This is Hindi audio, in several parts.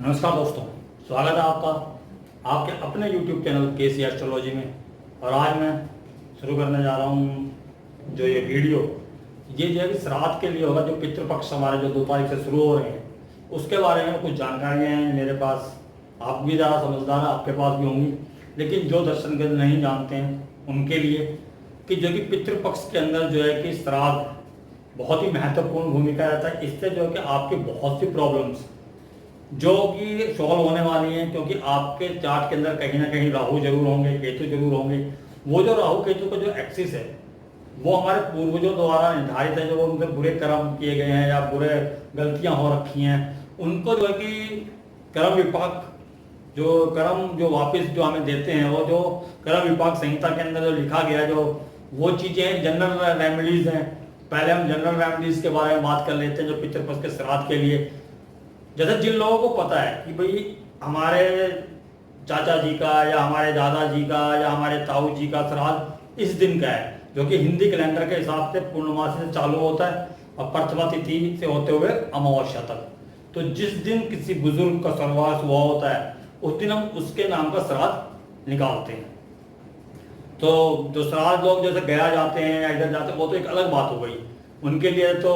नमस्कार दोस्तों, स्वागत है आपका आपके अपने YouTube चैनल केसी एस्ट्रोलॉजी में। और आज मैं शुरू करने जा रहा हूँ जो ये वीडियो, ये जो है कि श्राद्ध के लिए होगा। जो पितृपक्ष हमारे जो 2 तारीख से शुरू हो रहे हैं उसके बारे में कुछ जानकारियाँ हैं मेरे पास। आप भी ज़्यादा समझदार हैं, आपके पास भी होंगी, लेकिन जो दर्शन के नहीं जानते हैं उनके लिए कि जो कि पितृपक्ष के अंदर जो है कि श्राद्ध बहुत ही महत्वपूर्ण भूमिका रहता है। इससे जो है कि आपकी बहुत सी प्रॉब्लम्स जो कि सॉल्व होने वाली हैं, क्योंकि आपके चार्ट के अंदर कहीं ना कहीं राहु जरूर होंगे, केतु जरूर होंगे। वो जो राहु केतु का जो एक्सिस है वो हमारे पूर्वजों द्वारा निर्धारित है। जो उनके बुरे कर्म किए गए हैं या बुरे गलतियां हो रखी हैं, उनको जो है कि कर्म विपाक जो कर्म जो वापस जो हमें देते हैं, वो जो कर्म विपाक संहिता के अंदर जो लिखा गया, जो वो चीज़ें जनरल रेमेडीज हैं। पहले हम जनरल रेमेडीज के बारे में बात कर लेते हैं जो पितृपक्ष के श्राद्ध के लिए। जैसे जिन लोगों को पता है कि भाई हमारे चाचा जी का या हमारे दादाजी का या हमारे ताऊ जी का श्राद्ध इस दिन का है, जो कि हिंदी कैलेंडर के हिसाब से पूर्णमासी से चालू होता है और प्रथमा तिथि से होते हुए अमावस्या तक। तो जिस दिन किसी बुजुर्ग का स्वर्गवास हुआ होता है उस दिन हम उसके नाम का श्राद्ध निकालते हैं। तो जो श्राद्ध लोग जैसे गया जाते हैं या इधर जाते हैं वो तो एक अलग बात हो गई, उनके लिए तो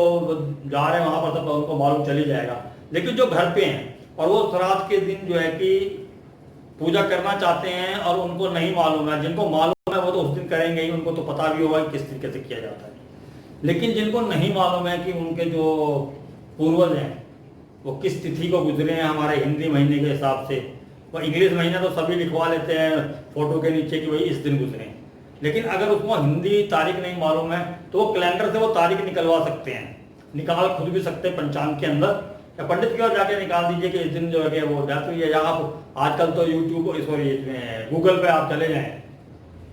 जा रहे हैं वहाँ पर तो उनको मालूम चल ही जाएगा। लेकिन जो घर पे हैं और वो श्राद्ध के दिन जो है कि पूजा करना चाहते हैं और उनको नहीं मालूम है, जिनको मालूम है वो तो उस दिन करेंगे ही, उनको तो पता भी होगा कि किस तरीके से किया जाता है। लेकिन जिनको नहीं मालूम है कि उनके जो पूर्वज हैं वो किस तिथि को गुजरे हैं हमारे हिंदी महीने के हिसाब से, वो इंग्लिश महीना तो सभी लिखवा लेते हैं फोटो के नीचे कि भाई इस दिन गुजरे हैं। लेकिन अगर उसको हिंदी तारीख नहीं मालूम है तो वो कैलेंडर से वो तारीख निकलवा सकते हैं, निकाल खुद भी सकते हैं पंचांग के अंदर, या पंडित की ओर जाके निकाल दीजिए कि इस दिन जो है कि वो डेथ हुई है। या आप आजकल तो यूट्यूब सॉरी गूगल पे आप चले जाएं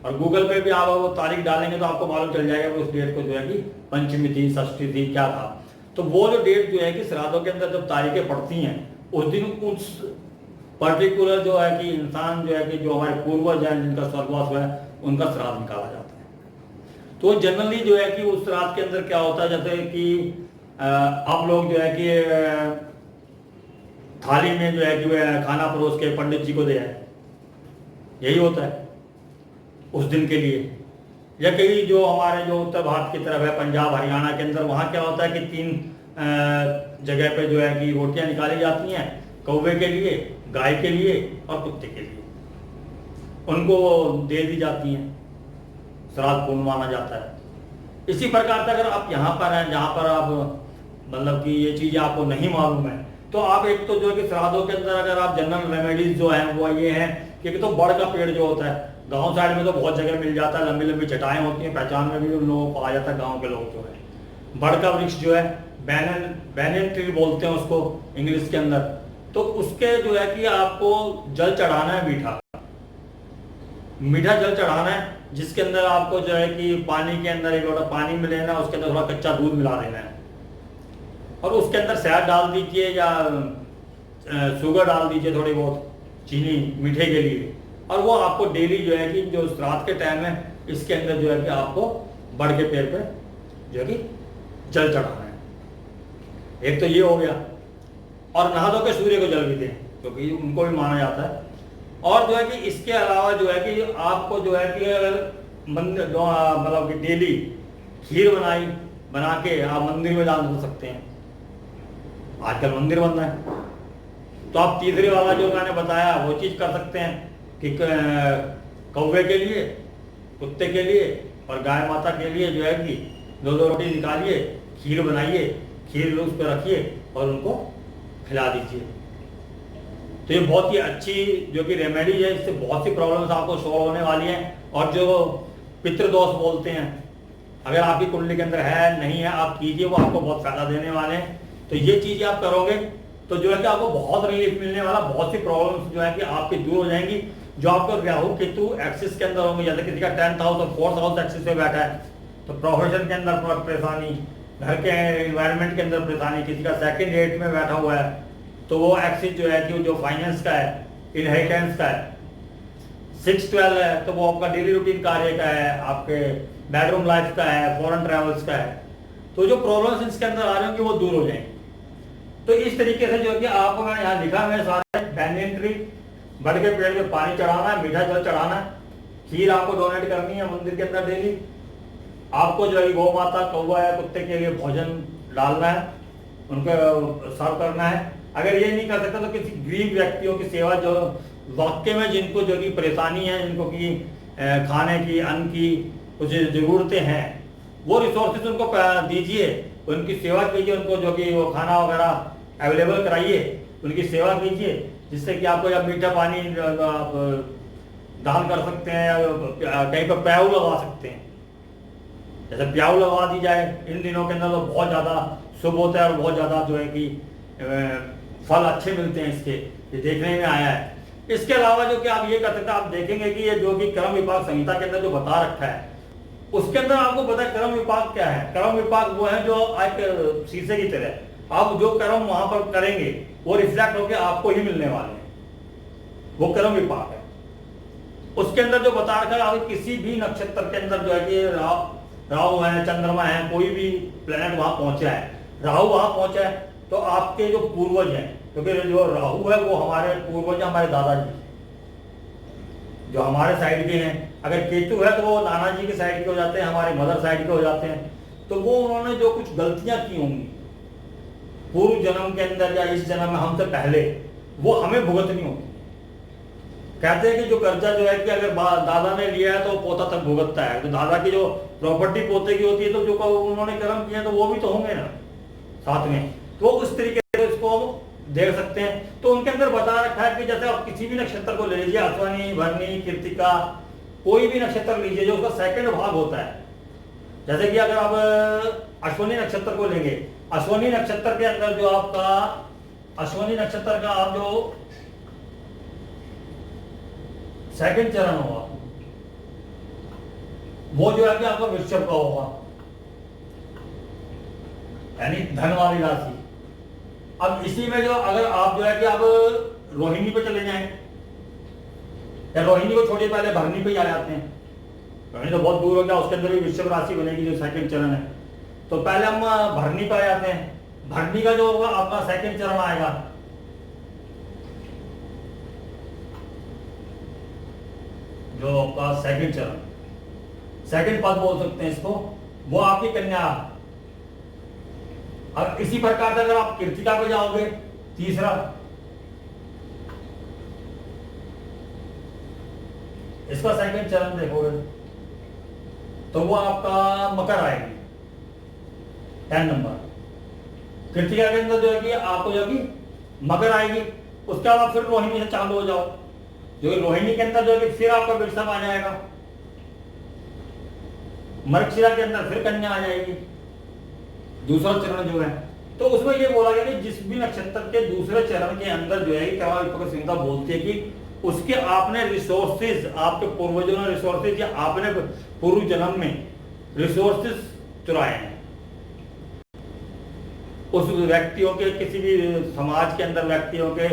और गूगल पे भी आप वो तारीख डालेंगे तो आपको मालूम चल जाएगा उस डेट को जो है कि पंचमी थी, षष्ठी थी, क्या था। तो वो जो डेट जो है कि श्राद्धों के अंदर जब तारीखें पड़ती हैं उस दिन उस पर्टिकुलर जो है कि इंसान जो है कि जो हमारे पूर्वज हैं जिनका स्वर्गवास हुआ है उनका श्राद्ध निकाला जाता है। तो जनरली जो है कि उस श्राद्ध के अंदर क्या होता है, जैसे कि आप लोग जो है कि थाली में जो है कि वह खाना परोस के पंडित जी को दे आए, यही होता है उस दिन के लिए। या कहीं जो हमारे जो उत्तर भारत की तरफ है, पंजाब हरियाणा के अंदर, वहाँ क्या होता है कि 3 जगह पे जो है कि रोटियां निकाली जाती हैं, कौवे के लिए, गाय के लिए और कुत्ते के लिए, उनको दे दी जाती हैं, श्राद्ध पूर्ण माना जाता है। इसी प्रकार से अगर आप यहाँ पर हैं जहाँ पर आप मतलब कि ये चीज़ें आपको नहीं मालूम है, तो आप एक तो जो है कि श्राद्धों के अंदर अगर आप जनरल रेमेडीज जो हैं वो ये हैं कि एक तो बड़ का पेड़ जो होता है, गांव साइड में तो बहुत जगह मिल जाता है, लंबी लंबी चटाएं होती हैं, पहचान में भी उन लोगों को आ जाता है गाँव के लोग जो है। बड़ का वृक्ष जो है बैनियन ट्री बोलते हैं उसको इंग्लिश के अंदर, तो उसके जो है कि आपको जल चढ़ाना है, मीठा जल चढ़ाना है, जिसके अंदर आपको जो है कि पानी के अंदर 1 लोटा पानी में लेना है, उसके अंदर थोड़ा कच्चा दूध मिला देना है और उसके अंदर शहद डाल दीजिए या शुगर डाल दीजिए, थोड़ी बहुत चीनी मीठे के लिए। और वो आपको डेली जो है कि जो श्राद्ध के टाइम है इसके अंदर जो है कि आपको बड़ के पेड़ पे जो है कि जल चढ़ाना है। एक तो ये हो गया, और नहा धो के सूर्य को जल भी दें क्योंकि उनको भी माना जाता है। और जो है कि इसके अलावा जो है कि आपको जो है कि अगर मंदिर मतलब कि डेली खीर बना के आप मंदिर में दान दे सकते हैं। आजकल मंदिर बन रहा है तो आप तीसरे वाला जो मैंने बताया वो चीज़ कर सकते हैं कि कौवे के लिए, कुत्ते के लिए और गाय माता के लिए जो है कि 2-2 रोटी निकालिए, खीर बनाइए, खीर उस पर रखिए और उनको खिला दीजिए। तो ये बहुत ही अच्छी जो कि रेमेडी है, इससे बहुत सी प्रॉब्लम्स आपको सॉल्व होने वाली हैं। और जो पितृदोष बोलते हैं, अगर आपकी कुंडली के अंदर है नहीं है आप कीजिए, वो आपको बहुत फायदा देने वाले हैं। तो ये चीज़ें आप करोगे तो जो है कि आपको बहुत रिलीफ मिलने वाला, बहुत सी प्रॉब्लम्स जो है कि आपकी दूर हो जाएंगी। जो आपको राहु केतु एक्सिस के अंदर होंगे, जैसे किसी का 10th हाउस और 4th हाउस एक्सिस में बैठा है तो प्रोफेशन के अंदर परेशानी, घर के एनवायरनमेंट के अंदर परेशानी, किसी का 2nd 8 में बैठा हुआ है तो वो एक्सिस जो है कि जो फाइनेंस का है, इनहेरिटेंस का है, 6-12 है तो वो आपका डेली रूटीन कार्य का है, आपके बेडरूम लाइफ का है, फॉरेन ट्रैवल्स का है। तो जो प्रॉब्लम्स इसके अंदर आ रही होंगी वो दूर हो जाएंगी। तो इस तरीके से जो है कि आपको मैंने यहाँ लिखा है सारे बैंगन ट्री, बड़ के पेड़ में पानी चढ़ाना है, मीठा जल चढ़ाना है, खीर आपको डोनेट करनी है मंदिर के अंदर डेली, आपको जो है गौ माता कौवा या कुत्ते के लिए भोजन डालना है, उनको सर्व करना है। अगर ये नहीं कर सकता तो किसी गरीब व्यक्तियों की सेवा, जो वाकई में जिनको जो कि परेशानी है, जिनको कि खाने की, अन्न की कुछ ज़रूरतें हैं, वो रिसोर्सेज उनको दीजिए, उनकी सेवा कीजिए, उनको जो कि वो खाना वगैरह अवेलेबल कराइए, उनकी सेवा कीजिए, जिससे कि आपको या मीठा पानी आप दान कर सकते हैं या कहीं पर प्याऊ लगा सकते हैं। जैसे प्याऊ लगवा दी जाए इन दिनों के अंदर तो बहुत ज़्यादा शुभ होता है और बहुत ज़्यादा जो है कि फल अच्छे मिलते हैं इसके, ये देखने में आया है। इसके अलावा जो कि आप ये कर सकते हैं, आप देखेंगे कि ये जो कि क्रम विपाक संहिता के अंदर जो बता रखा है, उसके अंदर आपको पता है क्रम विपाक क्या है। क्रम विपाक वो है जो एक शीशे की तरह, आप जो कर्म वहां पर करेंगे वो रिफ्लेक्ट होकर आपको ही मिलने वाले हैं, वो क्रम विपाक है। उसके अंदर जो बता रखा है, आप किसी भी नक्षत्र के अंदर जो है कि राहु है, चंद्रमा है, कोई भी प्लेनेट वहां पहुंचा है, राहु वहां पहुंचा है, तो आपके जो पूर्वज हैं, क्योंकि जो राहु है वो हमारे पूर्वज, हमारे दादाजी जो हमारे साइड के हैं। अगर केतु है तो वो नाना जी के साइड के हो जाते हैं, हमारे मदर साइड के हो जाते हैं। तो वो उन्होंने जो कुछ गलतियां की होंगी पूर्व जन्म के अंदर या इस जन्म में हमसे पहले, वो हमें भुगतनी होगी। कहते हैं कि जो कर्जा जो है कि अगर दादा ने लिया है तो पोता तक भुगतता है, तो दादा की जो प्रॉपर्टी पोते की होती है, तो जो उन्होंने कर्म किए तो वो भी तो होंगे ना साथ में। तो उस तरीके से इसको देख सकते हैं। तो उनके अंदर बता रखा है कि जैसे आप किसी भी नक्षत्र को ले लीजिए, अश्वनी, भरणी, कृतिका, कोई भी नक्षत्र लीजिए, जो उसका सेकंड भाग होता है। जैसे कि अगर आप अश्वनी नक्षत्र को लेंगे, अश्वनी नक्षत्र के अंदर जो आपका अश्वनी नक्षत्र का आप जो सेकंड चरण होगा, वो जो है कि आपका वृषभ का होगा, यानी धन वाली राशि। अब इसी में जो अगर आप जो है कि आप रोहिणी पे चले जाएं, या रोहिणी को छोड़िए, पहले भरणी पे ही आ जाते हैं। रोहिणी तो बहुत दूर हो गया, उसके अंदर भी वृषभ राशि बनेगी जो सेकंड चरण है। तो पहले हम भरणी पे आ जाते हैं। भरणी का जो होगा आपका सेकंड चरण आएगा, जो आपका सेकंड चरण, सेकंड पद बोल सकते हैं इसको, वो आपकी कन्या। अब इसी प्रकार से अगर आप कृतिका पे जाओगे, तीसरा, इसका सेकंड चरण देखोगे तो वो आपका मकर आएगी, 10 नंबर। कृतिका के अंदर जो है कि आपको जो है कि मकर आएगी। उसके बाद फिर रोहिणी से चालू हो जाओ, जो कि रोहिणी के अंदर जो है कि फिर आपका वृषभ आ जाएगा, मृगशिरा के अंदर फिर कन्या आ जाएगी, दूसरा चरण जो है। तो उसमें ये बोला गया कि जिस भी नक्षत्र के दूसरे चरण के अंदर जो है क्रम विपाक संहिता बोलती है कि उसके आपने रिसोर्सेज, आपके पूर्वजों ने रिसोर्सेज या आपने पूर्व जन्म में रिसोर्सेज चुराए हैं, उस व्यक्तियों के, किसी भी समाज के अंदर व्यक्तियों के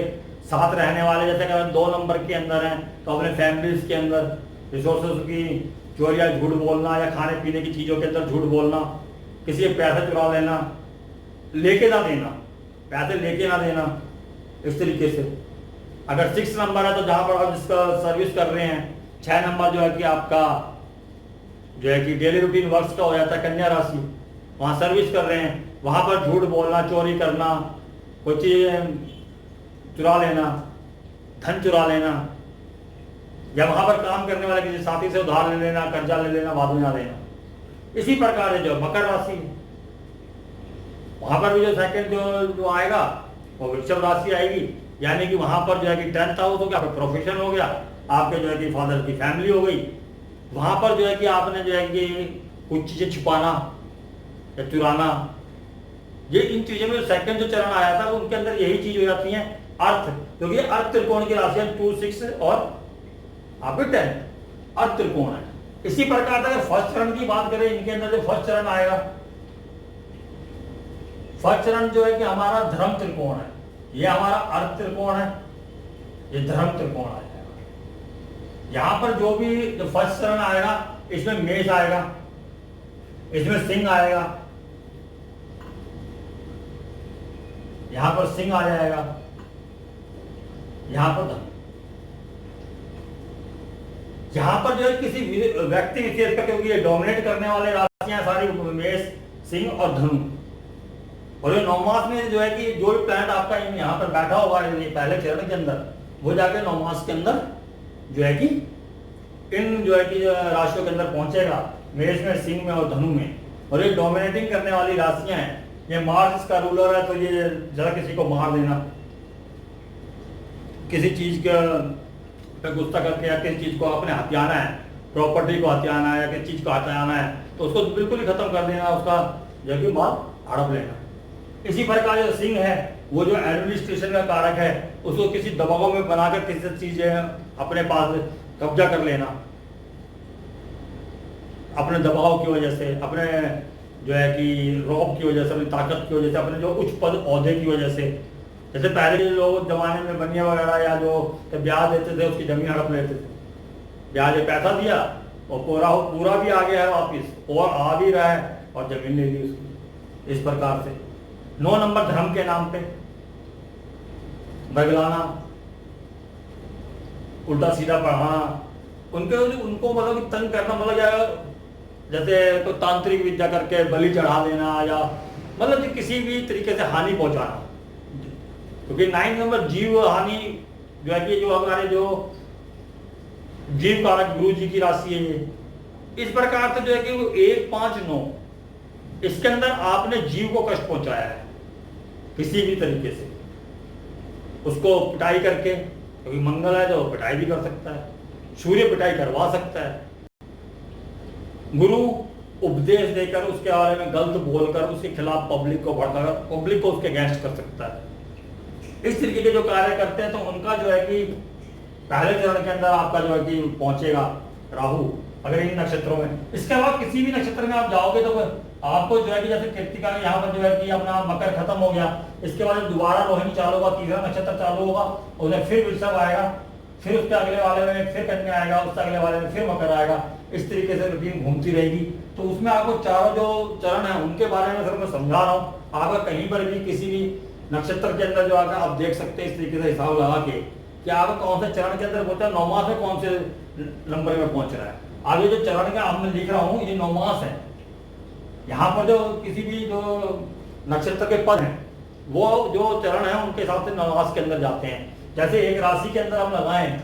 साथ रहने वाले, जैसे अगर 2 नंबर के अंदर हैं तो अपने फैमिलीज के अंदर रिसोर्सेज की चोरी या झूठ बोलना, या खाने पीने की चीजों के अंदर झूठ बोलना, किसी के पैसे चुरा लेना, लेके ना देना, पैसे लेके ना देना, इस तरीके से। अगर 6 नंबर है तो जहां पर आप जिसका सर्विस कर रहे हैं, 6 नंबर जो है कि आपका जो है कि डेली रूटीन वर्क्स का हो जाता है, कन्या राशि, वहां सर्विस कर रहे हैं, वहां पर झूठ बोलना, चोरी करना, कोई चीज चुरा लेना, धन चुरा लेना, या वहां पर काम करने वाले किसी साथी से उधार ले लेना, कर्जा ले लेना, बाद में ना देना। इसी प्रकार से जो मकर राशि, वहां पर भी जो सेकंड जो आएगा वो वृषभ राशि आएगी, यानी कि वहां पर जो है कि 10th हाउस हो गया, आपका प्रोफेशन हो गया, आपके जो है कि फादर की फैमिली हो गई। वहां पर जो है कि आपने जो है कि कुछ चीजें छिपाना या चुराना, ये इन चीजों में सेकंड जो चरण आया था उनके अंदर यही चीज हो जाती है। अर्थ, क्योंकि अर्थ त्रिकोण की राशि है 2, 6 और आपके 10 अर्थ त्रिकोण है। इसी प्रकार से फर्स्ट चरण की बात करें, इनके अंदर जो फर्स्ट चरण आएगा, फर्स्ट चरण जो है कि हमारा धर्म त्रिकोण है, ये हमारा अर्थ त्रिकोण है, ये धर्म त्रिकोण आ जाएगा। यहां पर जो भी जो फर्स्ट चरण आएगा, इसमें मेष आएगा, इसमें सिंह आएगा, यहाँ पर सिंह आ जाएगा, यहाँ पर धनु। यहाँ पर जो है किसी व्यक्ति विशेष का, क्योंकि ये डोमिनेट करने वाले राशियां सारी मेष, सिंह और धनु। और ये 9 मास में जो है कि जो भी प्लैनेट आपका यहाँ पर बैठा हुआ है पहले चरण के अंदर, वो जाके 9 मास के अंदर जो है कि इन जो है कि राशियों के अंदर पहुंचेगा, मेष में, सिंह में और धनु में। और ये डोमिनेटिंग करने वाली राशियां हैं। ये मार्स इसका रूलर है, तो ये जरा किसी को मार देना, किसी चीज पे गुस्सा करके या किसी चीज को अपने हथियाना है, प्रॉपर्टी को हथियाना है या किसी चीज को हथियाना है, तो उसको बिल्कुल ही खत्म कर देना, उसका जो कि माल हड़प लेना। इसी प्रकार जो सिंह है वो जो एडमिनिस्ट्रेशन का कारक है, उसको किसी दबाव में बनाकर किसी चीजें अपने पास कब्जा कर लेना, अपने दबाव की वजह से, अपने जो है कि रौब की वजह से, अपनी ताकत की वजह से, अपने जो उच्च पद औहदे की वजह से। जैसे पहले लोग जमाने में बनिया वगैरह या जो ब्याज देते थे उसकी जमीन हड़प लेते थे, ब्याज पैसा दिया और पूरा भी आ गया है वापिस और आ भी रहा है और जमीन ले ली उसकी। इस प्रकार से 9 नंबर धर्म के नाम पे बगलाना, उल्टा सीधा पढ़ाना, उनको मतलब कि तंग करना, मतलब या जैसे कोई तांत्रिक विद्या करके बलि चढ़ा देना या मतलब कि किसी भी तरीके से हानि पहुंचाना। क्योंकि 9 नंबर जीव हानि जो है कि जो हमारे जो जीव कारक गुरु जी की राशि है ये, इस प्रकार से जो है कि वो 1, 5, 9 इसके अंदर आपने जीव को कष्ट पहुंचाया है किसी भी तरीके से, उसको पिटाई करके, क्योंकि मंगल है जो पिटाई भी कर सकता है, सूर्य पिटाई करवा सकता है, गुरु उपदेश देकर उसके बारे में गलत बोलकर उसके खिलाफ पब्लिक को भड़काकर पब्लिक को उसके अगेंस्ट कर सकता है। इस तरीके के जो कार्य करते हैं तो उनका जो है कि पहले चरण के अंदर आपका जो है कि पहुंचेगा राहु, अगर इन नक्षत्रों में। इसके अलावा किसी भी नक्षत्र में आप जाओगे तो आपको जो है कि जैसे कृत्तिका में यहाँ पर जो है कि अपना मकर खत्म हो गया, इसके बाद दोबारा रोहिणी चालू होगा, तीसरा नक्षत्र चालू होगा, उसमें फिर वृषभ आएगा, फिर उसके अगले वाले में फिर कन्या आएगा, उसके अगले वाले में फिर मकर आएगा। इस तरीके से रूटीन घूमती रहेगी। तो उसमें आपको चारों जो चरण है उनके बारे में सर मैं समझा रहा हूँ। आपका कहीं पर भी किसी भी नक्षत्र के अंदर जो आकर आप देख सकते हैं इस तरीके से हिसाब लगा के कि आप कौन से चरण के अंदर पहुंचा, 9 मास में कौन से नंबर में पहुंच रहा है। आगे जो चरण का अब मैं लिख रहा हूँ ये 9 मास है। यहाँ पर जो किसी भी जो नक्षत्र के पद हैं वो जो चरण है उनके हिसाब से 9 मास के अंदर जाते हैं। जैसे एक राशि के अंदर हम लगाएं,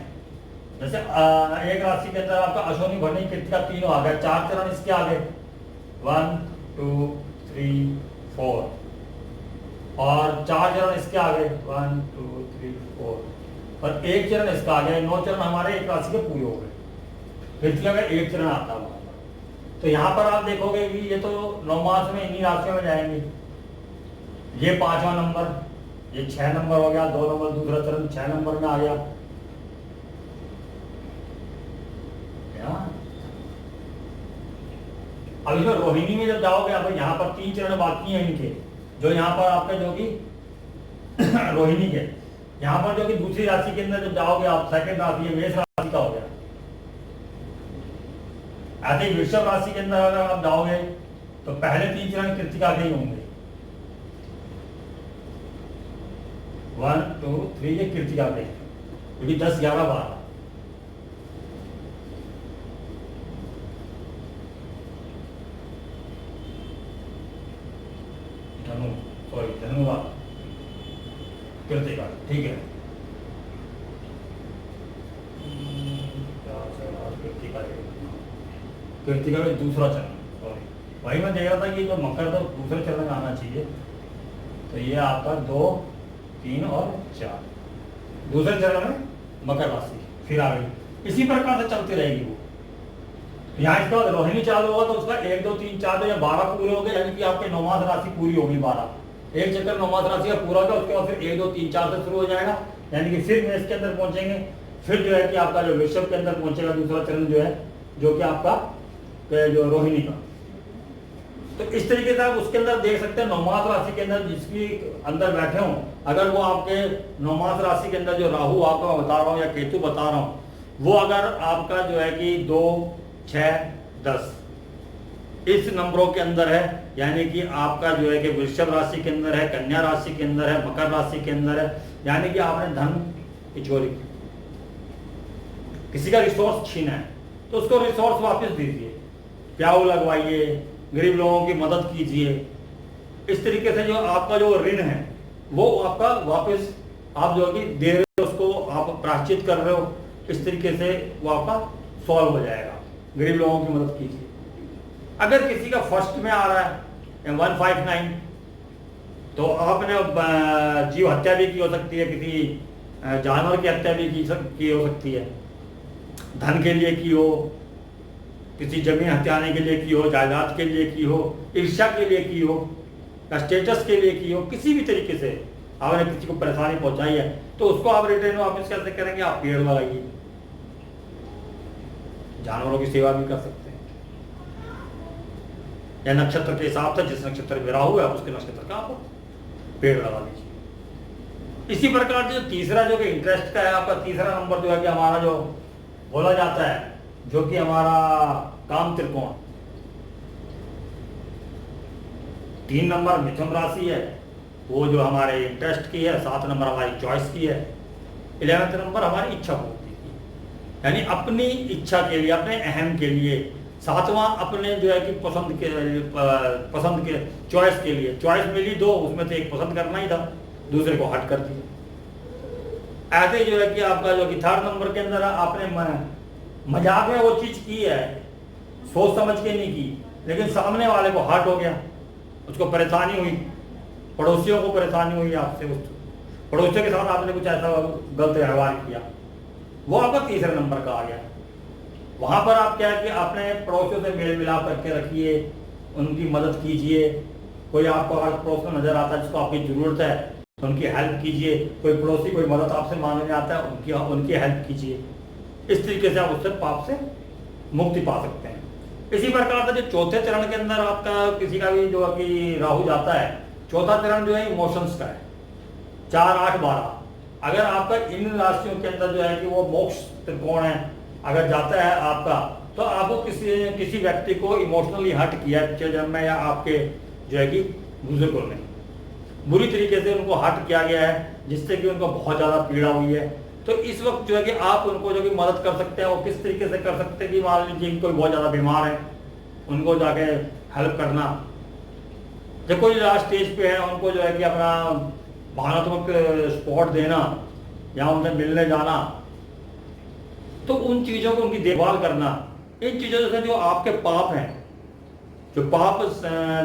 जैसे एक राशि के अंदर आपका अश्विनी भरणी कृत्तिका तीनों आ गए, 4 चरण इसके आगे 1 2 3 4 और 4 चरण इसके आगे 1 2 3 4 और 1 चरण इसका आ गया। 9 चरण हमारे एक राशि के पूरे हो गए। कृत्तिका का 1 चरण आता है। तो यहाँ पर आप देखोगे कि ये तो 9 मास में इन्हीं राशियों में जाएंगे। ये 5वां नंबर, ये 6 नंबर हो गया, 2 नंबर दूसरा चरण 6 नंबर में आ गया। अब इसमें रोहिणी में जब जाओगे अब यहाँ पर 3 चरण बाकी हैं इनके, जो यहाँ पर आपके जो कि रोहिणी के यहाँ पर जो कि दूसरी राशि के अंदर जब जाओगे आप, सेकंड राशि है मेष राशि का हो गया। ऐसे वृषभ राशि के अंदर अगर आप जाओगे तो पहले 3 चरण कृत्तिका के ही होंगे। 1 2 3 ये कृत्तिका के, क्योंकि 10 11 12 धन्यवाद कृत्तिका, ठीक है। कृत्तिका में दूसरा चरण, सॉरी वही मैं देख रहा था कि जो मकर तो दूसरे चरण में आना चाहिए। तो ये आपका 2 3 और 4 दूसरे चरण में मकर राशि फिर आ गई। इसी प्रकार से चलती रहेगी वो। यहाँ इसका रोहिणी चालू होगा तो उसका 1 2 3 4 या 12 पूरे हो गए, यानी कि आपके 9 मास राशि पूरी होगी 12। एक चक्कर 9 मास राशि का पूरा होगा, उसके बाद फिर 1 2 3 4 से शुरू हो जाएगा, यानी कि फिर मेष के अंदर पहुंचेंगे। फिर जो है कि आपका जो वृषभ के अंदर पहुंचेगा दूसरा चरण जो है, जो कि आपका जो रोहिणी का। तो इस तरीके से आप उसके अंदर देख सकते हैं 9 मास राशि के अंदर जिसकी अंदर बैठे हों, अगर वो आपके 9 मास राशि के अंदर जो राहु आपका बता रहा हूँ या केतु बता रहा हूँ, वो अगर आपका जो है कि 2 6 10 इस नंबरों के अंदर है, यानी कि आपका जो है कि वृषभ राशि के अंदर है, कन्या राशि के अंदर है, मकर राशि के अंदर है, यानी कि आपने धन की चोरी की, किसी का रिसोर्स छीना है तो उसको रिसोर्स वापस दीजिए, प्याऊ लगवाइए, गरीब लोगों की मदद कीजिए। इस तरीके से जो आपका जो ऋण है वो आपका वापस आप जो कि दे रहे हो, उसको आप प्रायश्चित कर रहे हो, इस तरीके से वो आपका सॉल्व हो जाएगा। गरीब लोगों की मदद कीजिए। अगर किसी का फर्स्ट में आ रहा है 159 तो आपने जीव हत्या भी की हो सकती है, किसी जानवर की हत्या भी की हो सकती है, धन के लिए की हो, किसी जमीन हत्याने के लिए की हो, जायदाद के लिए की हो, ईर्ष्या के लिए की हो, स्टेटस के लिए की हो, किसी भी तरीके से आपने किसी को परेशानी पहुंचाई है तो उसको आप रिटर्न वापस कैसे करेंगे? आप पेड़ लगाइए, जानवरों की सेवा भी कर सकते हैं, या नक्षत्र के हिसाब से जिस नक्षत्र में राहु है उसके नक्षत्र का आप पेड़ लगा दीजिए। इसी प्रकार जो तीसरा जो कि इंटरेस्ट का है, आपका तीसरा नंबर जो है कि हमारा जो बोला जाता है, जो कि हमारा काम त्रिकोण, 3 नंबर मिथुन राशि है, वो जो हमारे इंटरेस्ट की है, 7 नंबर हमारी चॉइस की है, 11वां नंबर हमारी इच्छा पूर्ति की, यानी अपनी इच्छा के लिए, अपने अहम के लिए, 7वां अपने जो है कि पसंद के चॉइस के लिए। चॉइस मिली 2, उसमें से एक पसंद करना ही था, दूसरे को हट कर दिया। ऐसे जो है कि आपका जो कि 3rd नंबर के अंदर आपने मजाक में वो चीज की है, सोच समझ के नहीं की, लेकिन सामने वाले को हर्ट हो गया, उसको परेशानी हुई, पड़ोसियों को परेशानी हुई आपसे, पड़ोसियों के साथ आपने कुछ ऐसा गलत व्यवहार किया, वो आपका तीसरे नंबर का आ गया। वहां पर आप क्या है कि आपने पड़ोसियों से मेल मिलाप करके रखिए, उनकी मदद कीजिए। कोई आपको आज पड़ोस में नजर आता है जिसको आपकी जरूरत है तो उनकी हेल्प कीजिए। कोई पड़ोसी कोई मदद आपसे मांगने आता है, उनकी हेल्प कीजिए। इस तरीके से आप उससे पाप से मुक्ति पा सकते हैं। इसी प्रकार से जो चौथे चरण के अंदर आपका किसी का भी जो कि राहु जाता है, चौथा चरण जो है इमोशंस का है, 4, 8, 12। अगर आपका इन राशियों के अंदर जो है कि वो मोक्ष त्रिकोण है, अगर जाता है आपका, तो आपको किसी व्यक्ति को इमोशनली हर्ट किया पिछले जन्म में, या आपके जो है कि बुजुर्गों ने बुरी तरीके से उनको हर्ट किया गया है, जिससे कि उनको बहुत ज़्यादा पीड़ा हुई है। तो इस वक्त जो है कि आप उनको जो कि मदद कर सकते हैं, वो किस तरीके से कर सकते हैं कि मान लीजिए कोई बहुत ज़्यादा बीमार है, उनको जाके हेल्प करना। जब कोई लास्ट स्टेज पे है, उनको जो है कि अपना भावनात्मक सपोर्ट देना या उनसे मिलने जाना, तो उन चीज़ों को उनकी देखभाल करना। इन चीज़ों से जो आपके पाप हैं, जो पाप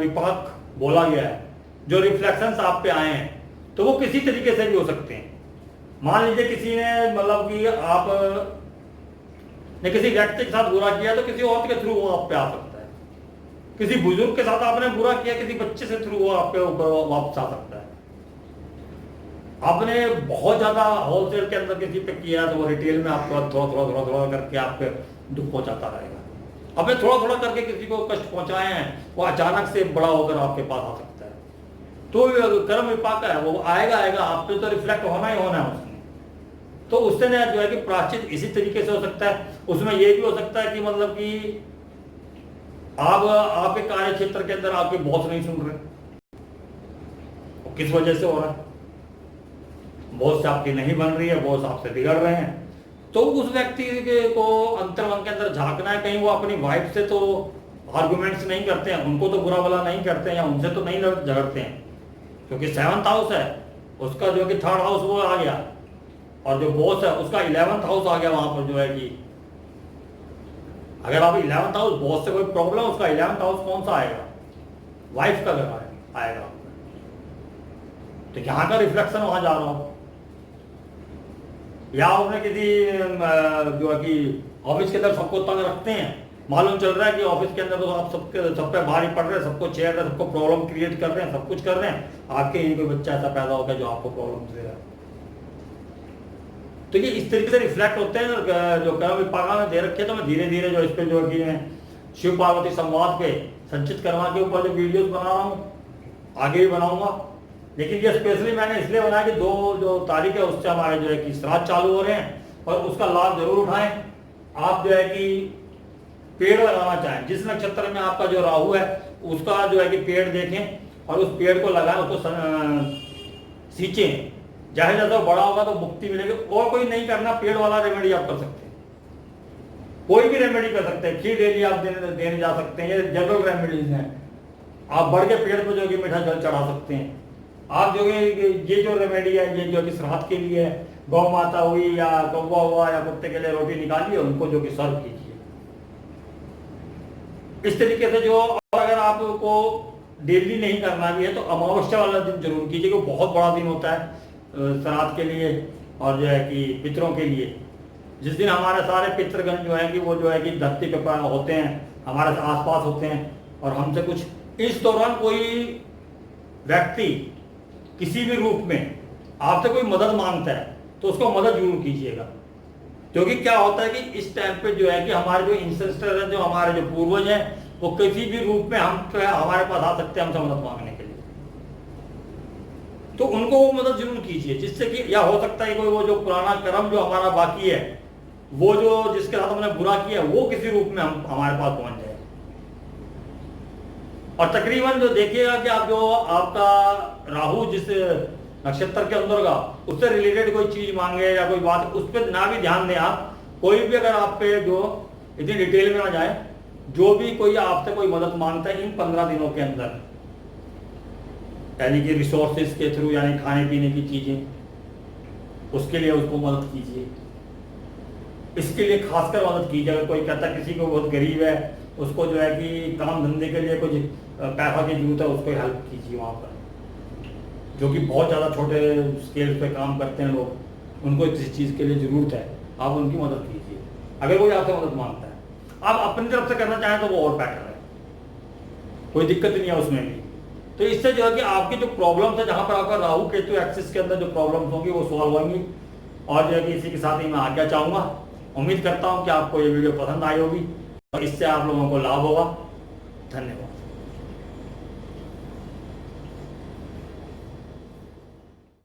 विपाक बोला गया है, जो रिफ्लेक्शंस आप पे आए हैं, तो वो किसी तरीके से भी हो सकते हैं। मान लीजिए किसी ने मतलब कि आप ने किसी व्यक्ति के साथ बुरा किया, तो किसी और के थ्रू वो आप पे आ सकता है। किसी बुजुर्ग के साथ आपने बुरा किया, किसी बच्चे से थ्रू वो आप पे ऊपर वापस आ सकता है। आपने बहुत ज्यादा होलसेल के अंदर किसी पे किया, तो वो रिटेल में आपको थोड़ा करके आपके दुख पहुंचाता रहेगा। आपने थोड़ा करके किसी को कष्ट पहुंचाए हैं, वो अचानक से बड़ा होकर आपके पास आ सकता है। तो कर्म विपाक है, वो आएगा आप पे तो रिफ्लेक्ट होना ही होना है उसने। तो उससे जो है कि प्रायश्चित इसी तरीके से हो सकता है। उसमें ये भी हो सकता है कि मतलब कि आप आपके कार्य क्षेत्र के अंदर आपके बॉस नहीं सुन रहे, किस वजह से हो रहा है? बॉस से आपकी नहीं बन रही है, बॉस आपसे बिगड़ रहे हैं। तो उस व्यक्ति को अंतर्मन के अंदर झांकना है, कहीं वो अपनी वाइफ से तो आर्गुमेंट्स नहीं करते हैं, उनको तो बुरा भला नहीं करते हैं, या उनसे तो नहीं झगड़ते हैं, क्योंकि 7th हाउस है उसका, जो कि 3rd हाउस वो आ गया, और जो बॉस है उसका 11th हाउस आ गया। वहां पर जो है कि अगर आप 11th हाउस, बॉस से कोई प्रॉब्लम, उसका 11th हाउस कौन सा आएगा? वाइफ का घर आएगा। तो यहाँ का रिफ्लेक्शन वहां जा रहा हो, या आपने किसी जो है कि ऑफिस के अंदर सबको तंग रखते हैं, मालूम चल रहा है कि ऑफिस के अंदर तो आप सब पे भारी पड़ रहे हैं, सबको छेड़ रहे हैं, सबको प्रॉब्लम क्रिएट कर रहे हैं, सब कुछ कर रहे हैं, आपके ही कोई बच्चा ऐसा पैदा हो गया जो आपको प्रॉब्लम दे रहा है। तो ये इस तरीके से रिफ्लेक्ट होते हैं जो कर्म विपाक में दे रखे। तो मैं धीरे धीरे जो इस पे जो कि मैं शिव पार्वती संवाद पे संचित कर्मा के ऊपर जो वीडियोस बना रहा हूँ, आगे भी बनाऊंगा। लेकिन ये स्पेशली मैंने इसलिए बनाया कि 2 जो तारीख है उससे हमारे जो है कि श्राद्ध चालू हो रहे हैं, और उसका लाभ जरूर उठाएं। आप जो है कि पेड़ लगाना चाहें, जिस नक्षत्र में आपका जो राहु है उसका जो है कि पेड़ देखें और उस पेड़ को लगाएं, उसको सींचें। जैसे जैसा बड़ा होगा तो मुक्ति मिलेगी। और कोई नहीं करना, पेड़ वाला रेमेडी आप कर सकते हैं, कोई भी रेमेडी कर सकते हैं। खीर डेली आप देने जा सकते हैं, ये जनरल रेमेडीज हैं। आप बढ़ के पेड़ को जो कि मीठा जल चढ़ा सकते हैं। आप जो ये जो रेमेडी है ये जो कि श्राद्ध के लिए है, गौ माता हुई या कौवा हुआ या कुत्ते के लिए रोटी निकालिए, उनको जो कि सर्व कीजिए इस तरीके से। जो और अगर आपको डेली नहीं करना भी है तो अमावस्या वाला दिन जरूर कीजिए, क्योंकि बहुत बड़ा दिन होता है श्राद्ध के लिए और जो है कि पितरों के लिए। जिस दिन हमारे सारे पितृगण जो है कि वो जो है कि धरती पे होते हैं, हमारे आसपास होते हैं और हमसे कुछ, इस दौरान कोई व्यक्ति किसी भी रूप में आपसे कोई मदद मांगता है तो उसको मदद जरूर कीजिएगा। क्योंकि क्या होता है कि इस टाइम पे जो है कि हमारे जो इंसेस्टर हैं, जो हमारे जो पूर्वज हैं, वो किसी भी रूप में हम हमारे पास आ सकते हैं हमसे मदद मांगने के लिए। तो उनको वो मदद जरूर कीजिए, जिससे कि या हो सकता है कोई वो जो पुराना कर्म जो हमारा बाकी है, वो जो जिसके साथ हमने बुरा किया वो किसी रूप में हमारे पास पहुंच जाए। और तकरीबन जो देखिएगा कि आप जो आपका राहु जिस नक्षत्र के अंदर का उससे रिलेटेड कोई चीज मांगे या कोई बात, उस पर ना भी ध्यान दें आप। कोई भी अगर आप पे जो इतनी डिटेल में ना जाए, जो भी कोई आपसे कोई मदद मांगता है इन 15 दिनों के अंदर, यानी कि रिसोर्सेज के थ्रू, यानी खाने पीने की चीजें, उसके लिए उसको मदद कीजिए। इसके लिए खासकर मदद कीजिए। अगर कोई कहता है किसी को बहुत गरीब है, उसको जो है कि काम धंधे के लिए कुछ पैसा की जरूरत है, उसको हेल्प कीजिए। वहाँ पर जो कि बहुत ज़्यादा छोटे स्केल पे काम करते हैं लोग, उनको किसी चीज़ के लिए ज़रूरत है, आप उनकी मदद कीजिए। अगर कोई आपसे मदद मांगता है, आप अपनी तरफ से करना चाहें तो वो और बेटर है, कोई दिक्कत नहीं है उसमें भी। तो इससे जो है कि आपकी जो प्रॉब्लम्स है, जहाँ पर आपका राहु केतु एक्सिस के अंदर जो प्रॉब्लम्स होंगी वो सॉल्व होंगी। और जो है कि इसी के साथ ही मैं आज्ञा चाहूँगा। उम्मीद करता हूँ कि आपको ये वीडियो पसंद आई होगी और इससे आप लोगों को लाभ होगा। धन्यवाद।